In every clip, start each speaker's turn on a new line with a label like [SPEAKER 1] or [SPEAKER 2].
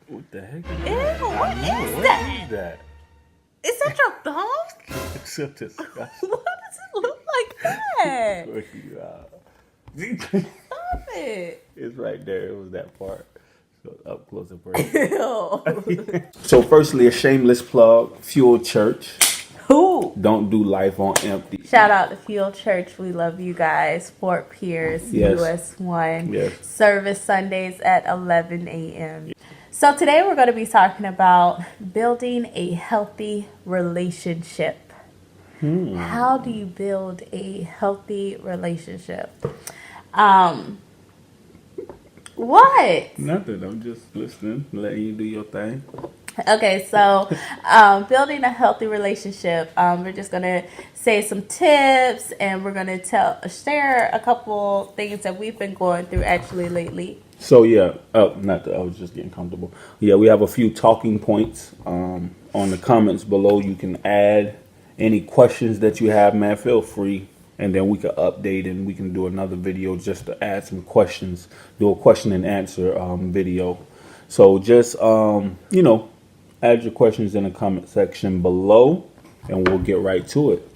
[SPEAKER 1] What the heck
[SPEAKER 2] Ew,
[SPEAKER 1] is that?
[SPEAKER 2] what is
[SPEAKER 1] What
[SPEAKER 2] that?
[SPEAKER 1] is that?
[SPEAKER 2] Is that your thumb?
[SPEAKER 1] It's so disgusting.
[SPEAKER 2] Why does it look like that? Stop it.
[SPEAKER 1] It's right there. It was that part. So up close and personal.
[SPEAKER 2] Ew.
[SPEAKER 1] So, firstly, a shameless plug: Fuel Church.
[SPEAKER 2] Who?
[SPEAKER 1] Don't do life on empty.
[SPEAKER 2] Shout out to Fuel Church. We love you guys. Fort Pierce,
[SPEAKER 1] Yes.
[SPEAKER 2] US 1.
[SPEAKER 1] Yes.
[SPEAKER 2] Service Sundays at 11 a.m. So today we're going to be talking about building a healthy relationship. How do you build a healthy relationship? What?
[SPEAKER 1] Nothing. I'm just listening, letting you do your thing.
[SPEAKER 2] Okay, so building a healthy relationship. We're just gonna say some tips, and we're gonna share a couple things that we've been going through actually lately.
[SPEAKER 1] So yeah, not that I was just getting comfortable. Yeah, we have a few talking points on the comments below. You can add any questions that you have, man. Feel free, and then we can update and we can do another video just to add some questions. Do a question and answer video. So just add your questions in the comment section below, and we'll get right to it.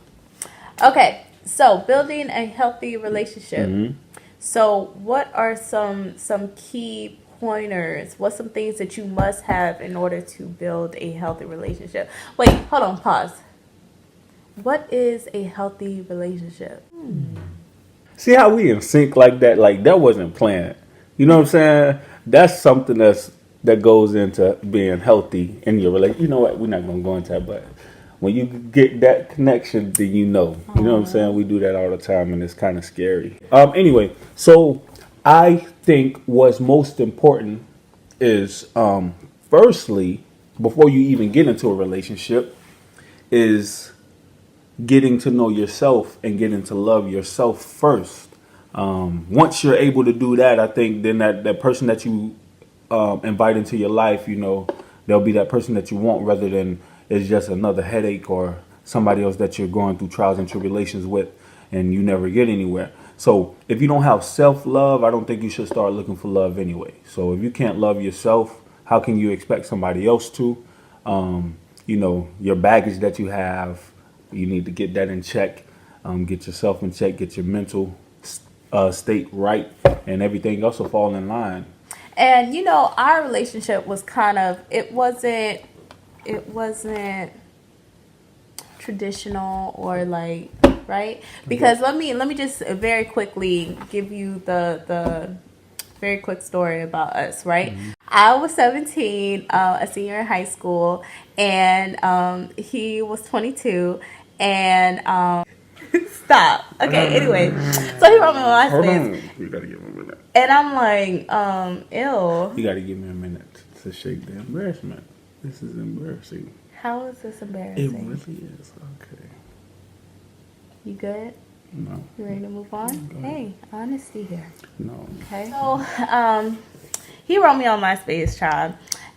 [SPEAKER 2] Okay, so building a healthy relationship. So, what are some key pointers? What's some things that you must have in order to build a healthy relationship? Wait, hold on, pause. What is a healthy relationship?
[SPEAKER 1] See how we in sync like that? Like that wasn't planned. You know what I'm saying? That's something that goes into being healthy in your relationship. You know what? We're not gonna go into that, but when you get that connection, then you know. You know what I'm saying? We do that all the time, and it's kind of scary. Anyway, so I think what's most important is, firstly, before you even get into a relationship, is getting to know yourself and getting to love yourself first. Once you're able to do that, I think then that person that you invite into your life, they'll be that person that you want rather than it's just another headache or somebody else that you're going through trials and tribulations with and you never get anywhere. So if you don't have self-love, I don't think you should start looking for love anyway. So if you can't love yourself, how can you expect somebody else to? Your baggage that you have, you need to get that in check. Get yourself in check, get your mental state right, and everything else will fall in line.
[SPEAKER 2] And our relationship was kind of it wasn't traditional or like right because let me just very quickly give you the very quick story about us, right? I was 17, a senior in high school, and he was 22, and stop. Okay, anyway, so he wrote me on MySpace.
[SPEAKER 1] You gotta give me a minute.
[SPEAKER 2] And I'm like, ew.
[SPEAKER 1] You gotta give me a minute to shake the embarrassment. This is embarrassing.
[SPEAKER 2] How is this
[SPEAKER 1] It
[SPEAKER 2] embarrassing?
[SPEAKER 1] really is. Okay.
[SPEAKER 2] You good?
[SPEAKER 1] No.
[SPEAKER 2] You ready to move on? Hey, honesty here.
[SPEAKER 1] No.
[SPEAKER 2] Okay. So, he wrote me on MySpace, child,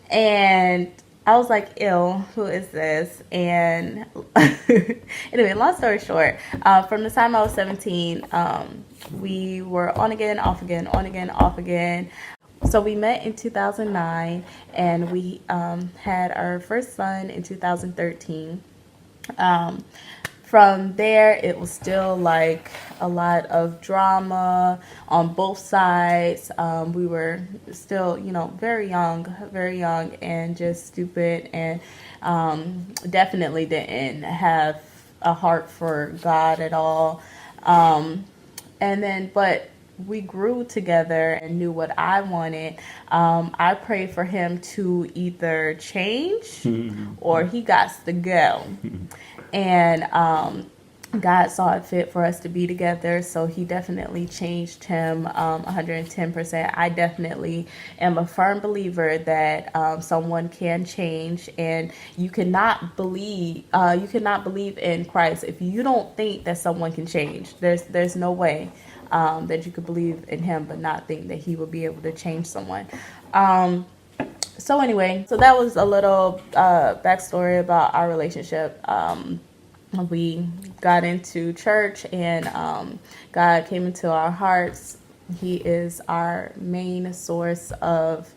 [SPEAKER 2] and I was like, "Ew, who is this?" And anyway, long story short, from the time I was 17, we were on again, off again, on again, off again. So we met in 2009, and we had our first son in 2013. From there, it was still like a lot of drama on both sides. We were still, very young, and just stupid, and definitely didn't have a heart for God at all. But we grew together and knew what I wanted. I prayed for him to either change or he got to go. And God saw it fit for us to be together, so he definitely changed him 110%. I definitely am a firm believer that someone can change, and you cannot believe in Christ if you don't think that someone can change. There's no way that you could believe in him but not think that he will be able to change someone. So anyway, so that was a little backstory about our relationship. We got into church, and God came into our hearts. He is our main source of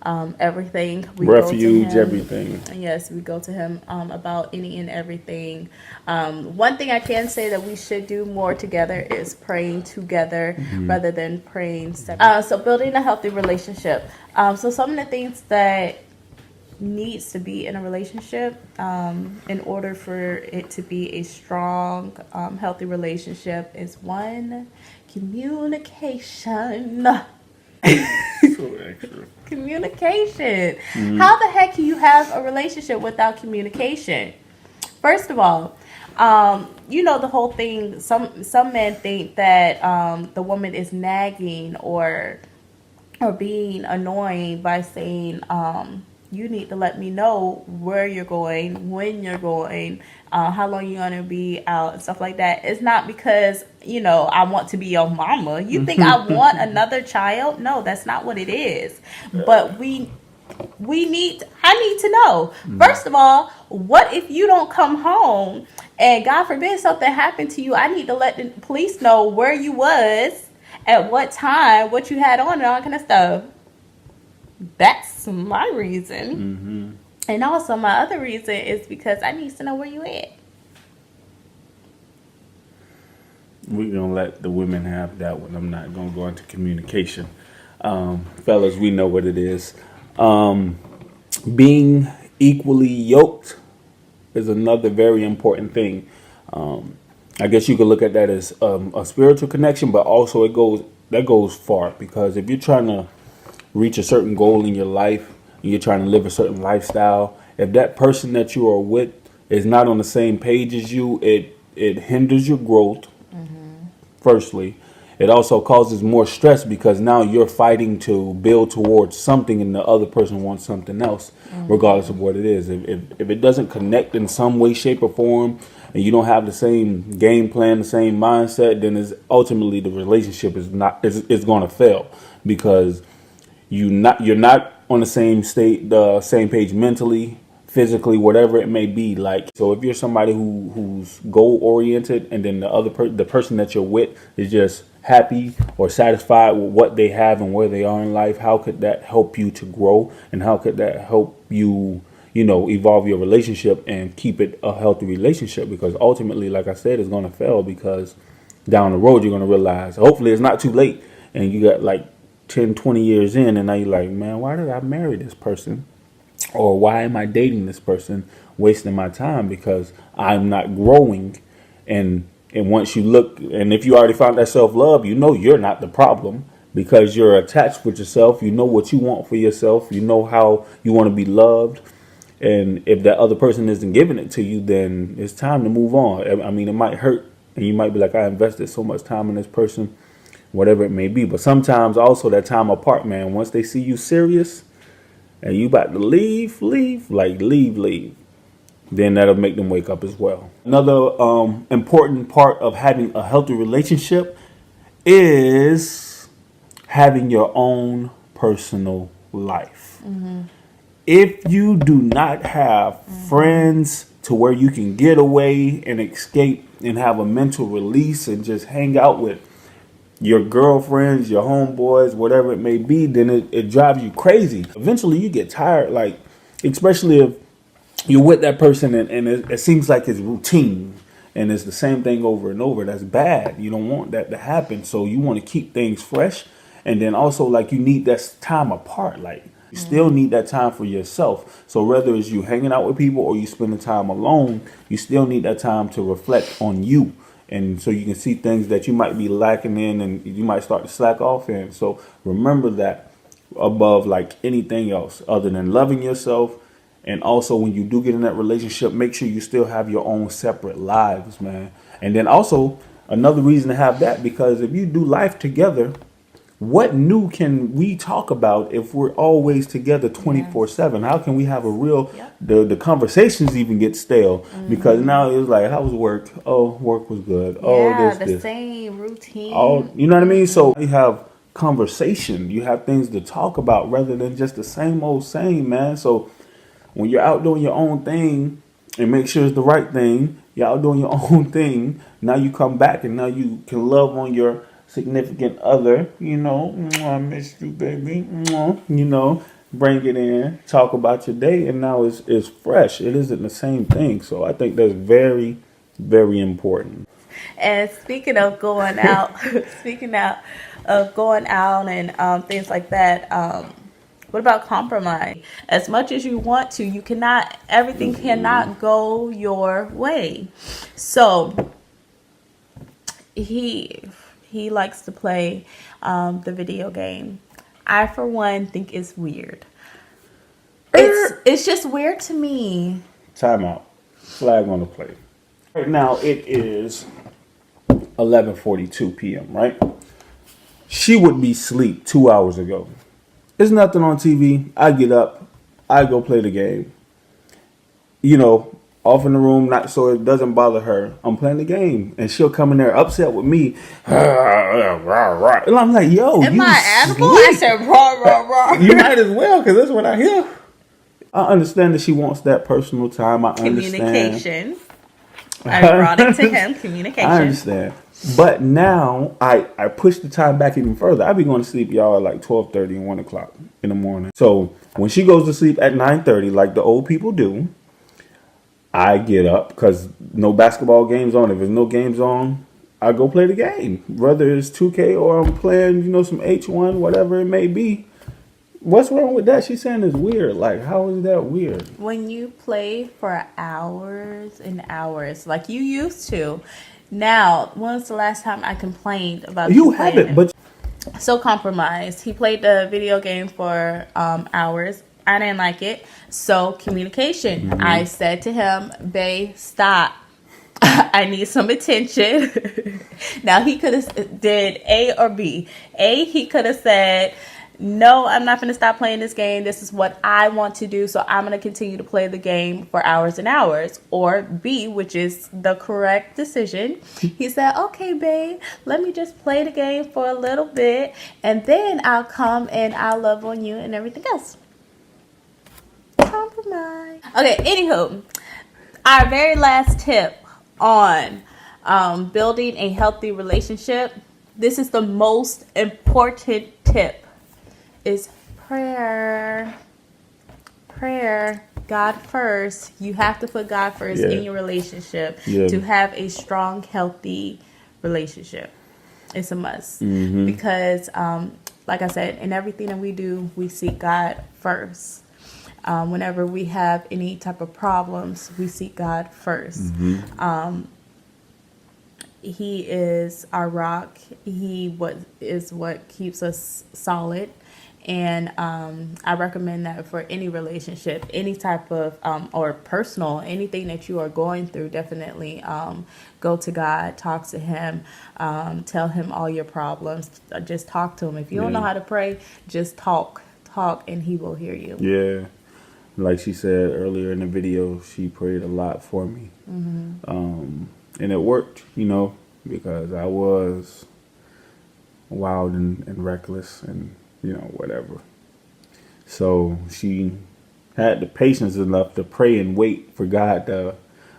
[SPEAKER 2] everything. We go to
[SPEAKER 1] Refuge,
[SPEAKER 2] him.
[SPEAKER 1] everything.
[SPEAKER 2] Yes, we go to him about any and everything. One thing I can say that we should do more together is praying together rather than praying separately. So building a healthy relationship. So some of the things that needs to be in a relationship in order for it to be a strong, healthy relationship is one, communication.
[SPEAKER 1] So extra.
[SPEAKER 2] Communication. How the heck can you have a relationship without communication? First of all, the whole thing. Some men think that the woman is nagging or being annoying by saying, you need to let me know where you're going, when you're going, how long you're going to be out, and stuff like that. It's not because, I want to be your mama. You think I want another child? No, that's not what it is. But I need to know. First of all, what if you don't come home and God forbid something happened to you? I need to let the police know where you was, at what time, what you had on, and all kind of stuff. That's my reason. And also my other reason is because I need to know where you at.
[SPEAKER 1] We're going to let the women have that one. I'm not going to go into communication. Fellas, we know what it is. Being equally yoked is another very important thing. I guess you could look at that as a spiritual connection, but also that goes far, because if you're trying to reach a certain goal in your life and you're trying to live a certain lifestyle, if that person that you are with is not on the same page as you, it hinders your growth. Firstly, it also causes more stress because now you're fighting to build towards something and the other person wants something else, regardless of what it is. If it doesn't connect in some way, shape, or form, and you don't have the same game plan, the same mindset, then ultimately the relationship is going to fail, because you're not on the same page mentally, physically, whatever it may be. Like, so if you're somebody who's goal oriented, and then the person that you're with is just happy or satisfied with what they have and where they are in life, how could that help you to grow, and how could that help you evolve your relationship and keep it a healthy relationship? Because ultimately, like I said, it's going to fail, because down the road you're going to realize, hopefully it's not too late, and you got like 10, 20 years in, and now you're like, man, why did I marry this person? Or why am I dating this person, wasting my time, because I'm not growing? And once you look, and if you already found that self-love, you're not the problem, because you're attached with yourself. You know what you want for yourself. You know how you want to be loved. And if that other person isn't giving it to you, then it's time to move on. I mean, it might hurt, and you might be like, I invested so much time in this person, whatever it may be. But sometimes also that time apart, man, once they see you serious and you about to leave, then that'll make them wake up as well. Another important part of having a healthy relationship is having your own personal life. If you do not have friends to where you can get away and escape and have a mental release and just hang out with your girlfriends, your homeboys, whatever it may be, then it drives you crazy. Eventually you get tired, like, especially if you're with that person and it seems like it's routine and it's the same thing over and over. That's bad. You don't want that to happen. So you want to keep things fresh. And then also, like, you need that time apart. Like, you still need that time for yourself. So whether it's you hanging out with people or you spending time alone, you still need that time to reflect on you. And so you can see things that you might be lacking in and you might start to slack off in. So remember that above like anything else, other than loving yourself. And also, when you do get in that relationship, make sure you still have your own separate lives, man. And then also another reason to have that, because if you do life together, what new can we talk about if we're always together 24/7? How can we have a real, the conversations even get stale? Because now it's like, how was work? Oh, work was good. Oh, this.
[SPEAKER 2] Same routine.
[SPEAKER 1] Oh, you know what I mean? So you have conversation. You have things to talk about rather than just the same old same, man. So when you're out doing your own thing, and make sure it's the right thing, you're out doing your own thing. Now you come back and now you can love on your significant other, I miss you, baby, bring it in, talk about your day, and now it's fresh. It isn't the same thing. So I think that's very, very important.
[SPEAKER 2] And speaking of going out, of going out and things like that, what about compromise? As much as you want to, you cannot. Everything cannot go your way. So he likes to play the video game. I, for one, think it's weird. It's just weird to me.
[SPEAKER 1] Time out. Flag on the play. Right now it is 11:42 p.m., right? She would be asleep 2 hours ago. There's nothing on TV. I get up. I go play the game. You know, off in the room, not so it doesn't bother her. I'm playing the game. And she'll come in there upset with me. And I'm like, yo,
[SPEAKER 2] Am
[SPEAKER 1] you
[SPEAKER 2] I animal?
[SPEAKER 1] sleep.
[SPEAKER 2] I said, rah, rah, rah.
[SPEAKER 1] You might as well, because that's what I hear. I understand that she wants that personal time. I understand.
[SPEAKER 2] Communication. I brought it to him. Communication.
[SPEAKER 1] I understand. But now I push the time back even further. I be going to sleep, y'all, at like 12:30 and 1 o'clock in the morning. So when she goes to sleep at 9:30, like the old people do, I get up because no basketball games on. If there's no games on, I go play the game. Whether it's 2K or I'm playing, some H1, whatever it may be. What's wrong with that? She's saying it's weird. Like, how is that weird?
[SPEAKER 2] When you play for hours and hours, like you used to. Now, when was the last time I complained about
[SPEAKER 1] You
[SPEAKER 2] playing
[SPEAKER 1] haven't,
[SPEAKER 2] it?
[SPEAKER 1] but
[SPEAKER 2] So compromised. He played the video game for hours. I didn't like it. So communication.
[SPEAKER 1] Mm-hmm.
[SPEAKER 2] I said to him, "Babe, stop. I need some attention." Now he could have did A or B. A, he could have said, "No, I'm not going to stop playing this game. This is what I want to do, so I'm going to continue to play the game for hours and hours." Or B, which is the correct decision. He said, "Okay, babe, let me just play the game for a little bit, and then I'll come and I'll love on you and everything else." Compromise. Okay, anywho, our very last tip on building a healthy relationship. This is the most important tip. Is prayer. God first. You have to put God first in your relationship to have a strong, healthy relationship. It's a must. Because, like I said, in everything that we do, we seek God first. Whenever we have any type of problems, we seek God first. He is our rock. He is what keeps us solid. And I recommend that for any relationship, any type of, or personal, anything that you are going through, definitely go to God, talk to him, tell him all your problems. Just talk to him. If you don't know how to pray, just talk, and he will hear you.
[SPEAKER 1] yeah, like she said earlier in the video, she prayed a lot for me. And it worked, because I was wild and reckless and whatever. So she had the patience enough to pray and wait for God to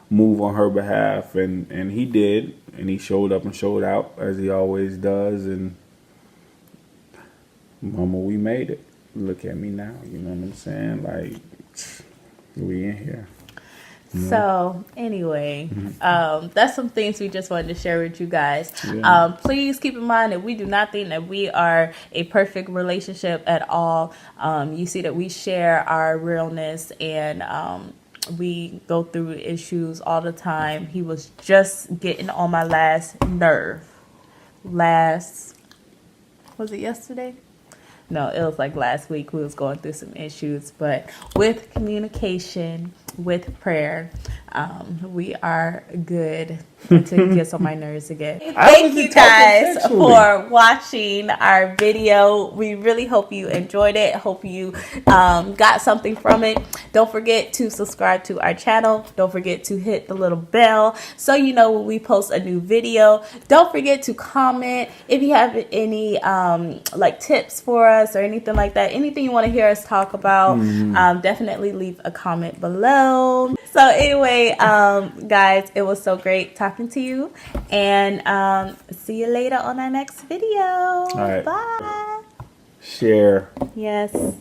[SPEAKER 1] move on her behalf, and he did, and he showed up and showed out as he always does. And mama, we made it. Look at me now, you know what I'm saying? Like, we in here.
[SPEAKER 2] So anyway, that's some things we just wanted to share with you guys. Please keep in mind that we do not think that we are a perfect relationship at all. You see that we share our realness, and we go through issues all the time. He was just getting on my last nerve. Was it yesterday? No, it was like last week. We was going through some issues, but with communication, with prayer, we are good to get on my nerves again. Thank you guys for watching our video. We really hope you enjoyed it. Hope you got something from it. Don't forget to subscribe to our channel. Don't forget to hit the little bell so you know when we post a new video. Don't forget to comment if you have any like tips for us or anything like that. Anything you want to hear us talk about, definitely leave a comment below. So anyway, guys, it was so great talking to you, and see you later on our next video.
[SPEAKER 1] All right.
[SPEAKER 2] Bye.
[SPEAKER 1] Share.
[SPEAKER 2] Yes.